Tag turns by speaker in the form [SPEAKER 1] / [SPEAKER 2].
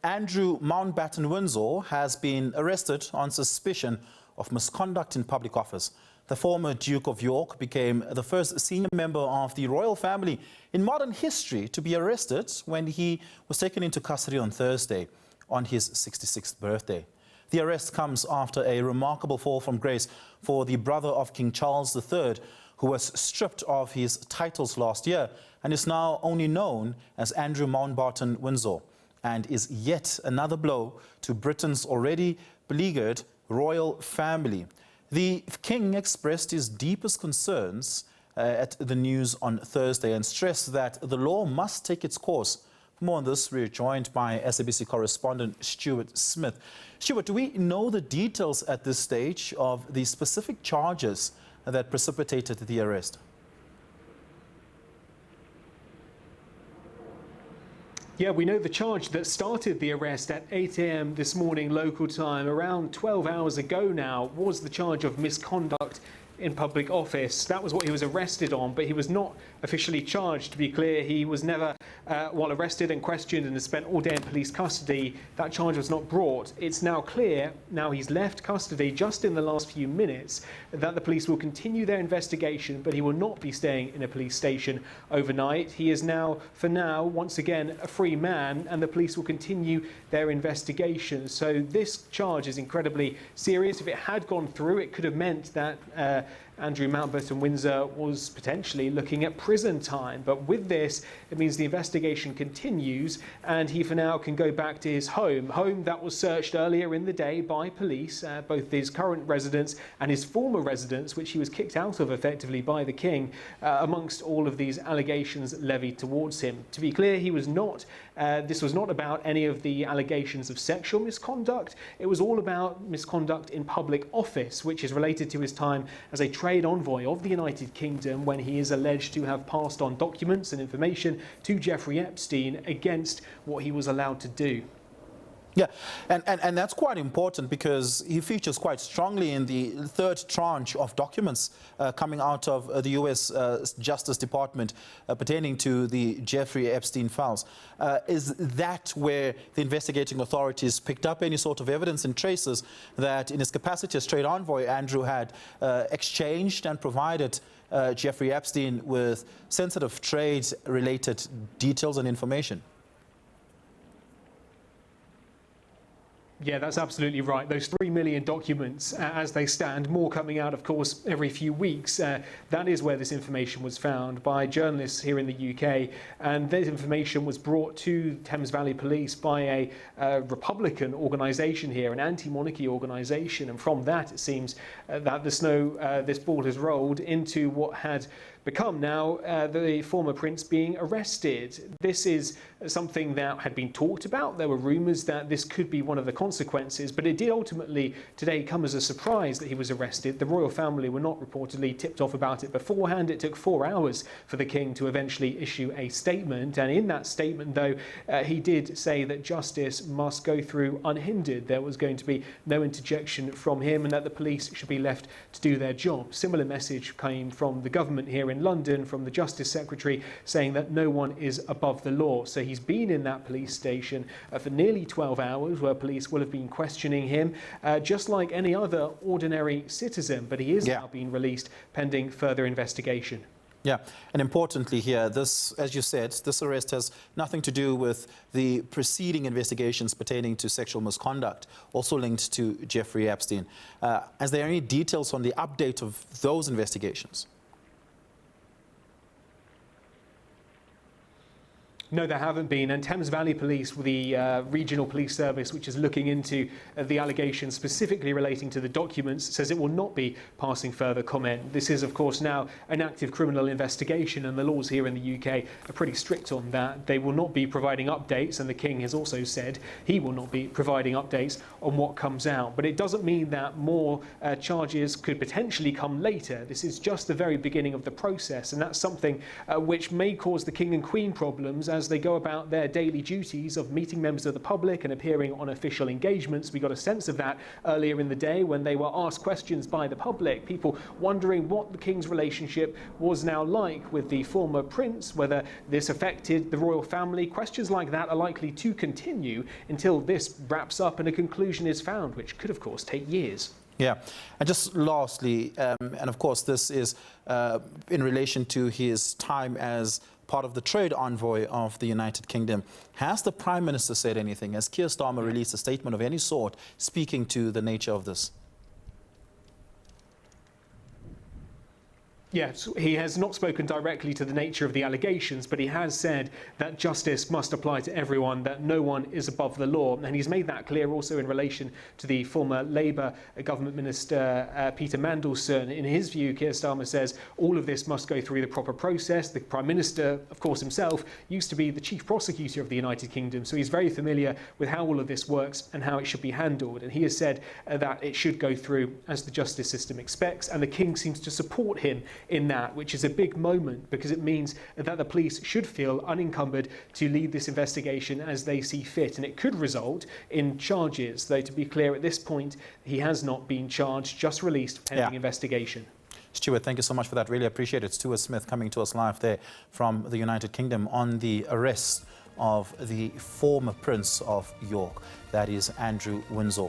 [SPEAKER 1] Andrew Mountbatten-Windsor has been arrested on suspicion of misconduct in public office. The former Duke of York became the first senior member of the royal family in modern history to be arrested when he was taken into custody on Thursday on his 66th birthday. The arrest comes after a remarkable fall from grace for the brother of King Charles III, who was stripped of his titles last year and is now only known as Andrew Mountbatten-Windsor, and is yet another blow to Britain's already beleaguered royal family. The King expressed his deepest concerns at the news on Thursday and stressed that the law must take its course. For more on this, we're joined by SABC correspondent Stuart Smith. Stuart, do we know the details at this stage of the specific charges that precipitated the arrest?
[SPEAKER 2] Yeah, we know the charge that started the arrest at 8 a.m. this morning local time, around 12 hours ago now, was the charge of misconduct in public office. That was what he was arrested on, but he was not officially charged. To be clear, he was never, while arrested and questioned and has spent all day in police custody, that charge was not brought. It's now clear, now he's left custody just in the last few minutes, that the police will continue their investigation, but he will not be staying in a police station overnight. He is now, for now, once again, a free man, and the police will continue their investigation. So this charge is incredibly serious. If it had gone through, it could have meant that Andrew Mountbatten-Windsor was potentially looking at prison time. But with this, it means the investigation continues and he for now can go back to his home that was searched earlier in the day by police, both his current residence and his former residence, which he was kicked out of effectively by the King, amongst all of these allegations levied towards him. To be clear, he was not, this was not about any of the allegations of sexual misconduct. It was all about misconduct in public office, which is related to his time as a trade envoy of the United Kingdom when he is alleged to have passed on documents and information to Jeffrey Epstein against what he was allowed to do.
[SPEAKER 1] Yeah, and that's quite important because he features quite strongly in the third tranche of documents coming out of the US Justice Department pertaining to the Jeffrey Epstein files. Is that where the investigating authorities picked up any sort of evidence and traces that in his capacity as trade envoy, Andrew had exchanged and provided Jeffrey Epstein with sensitive trade-related details and information?
[SPEAKER 2] Yeah, that's absolutely right. Those 3 million documents, as they stand, more coming out, of course, every few weeks. That is where this information was found by journalists here in the UK. And this information was brought to Thames Valley Police by a Republican organisation here, an anti-monarchy organisation. And from that, it seems that this ball has rolled into what had become now the former prince being arrested. This is something that had been talked about. There were rumours that this could be one of the consequences, but it did ultimately today come as a surprise that he was arrested. The royal family were not reportedly tipped off about it beforehand. It took 4 hours for the King to eventually issue a statement, and in that statement, though, he did say that justice must go through unhindered. There was going to be no interjection from him and that the police should be left to do their job. Similar message came from the government here in London, from the Justice Secretary, saying that no one is above the law. So he's been in that police station for nearly 12 hours where police will have been questioning him just like any other ordinary citizen, but he is now being released pending further investigation.
[SPEAKER 1] Yeah, and importantly here, this, as you said, this arrest has nothing to do with the preceding investigations pertaining to sexual misconduct, also linked to Jeffrey Epstein. Is there any details on the update of those investigations?
[SPEAKER 2] No, there haven't been. And Thames Valley Police, the regional police service, which is looking into the allegations specifically relating to the documents, says it will not be passing further comment. This is, of course, now an active criminal investigation, and the laws here in the UK are pretty strict on that. They will not be providing updates, and the King has also said he will not be providing updates on what comes out. But it doesn't mean that more charges could potentially come later. This is just the very beginning of the process, and that's something which may cause the King and Queen problems, as they go about their daily duties of meeting members of the public and appearing on official engagements. We got a sense of that earlier in the day when they were asked questions by the public, people wondering what the King's relationship was now like with the former prince, whether this affected the royal family. Questions like that are likely to continue until this wraps up and a conclusion is found, which could, of course, take years.
[SPEAKER 1] Yeah, and just lastly, and of course this is in relation to his time as part of the trade envoy of the United Kingdom. Has the Prime Minister said anything? Has Keir Starmer released a statement of any sort speaking to the nature of this?
[SPEAKER 2] Yes, he has not spoken directly to the nature of the allegations, but he has said that justice must apply to everyone, that no one is above the law. And he's made that clear also in relation to the former Labour government minister, Peter Mandelson. In his view, Keir Starmer says all of this must go through the proper process. The Prime Minister, of course, himself used to be the chief prosecutor of the United Kingdom, so he's very familiar with how all of this works and how it should be handled. And he has said that it should go through as the justice system expects, and the King seems to support him in that, which is a big moment because it means that the police should feel unencumbered to lead this investigation as they see fit, and it could result in charges, though to be clear at this point he has not been charged, just released pending investigation.
[SPEAKER 1] Stuart, thank you so much for that. Really appreciate it. Stuart Smith coming to us live there from the United Kingdom on the arrest of the former Prince of York, that is Andrew Windsor.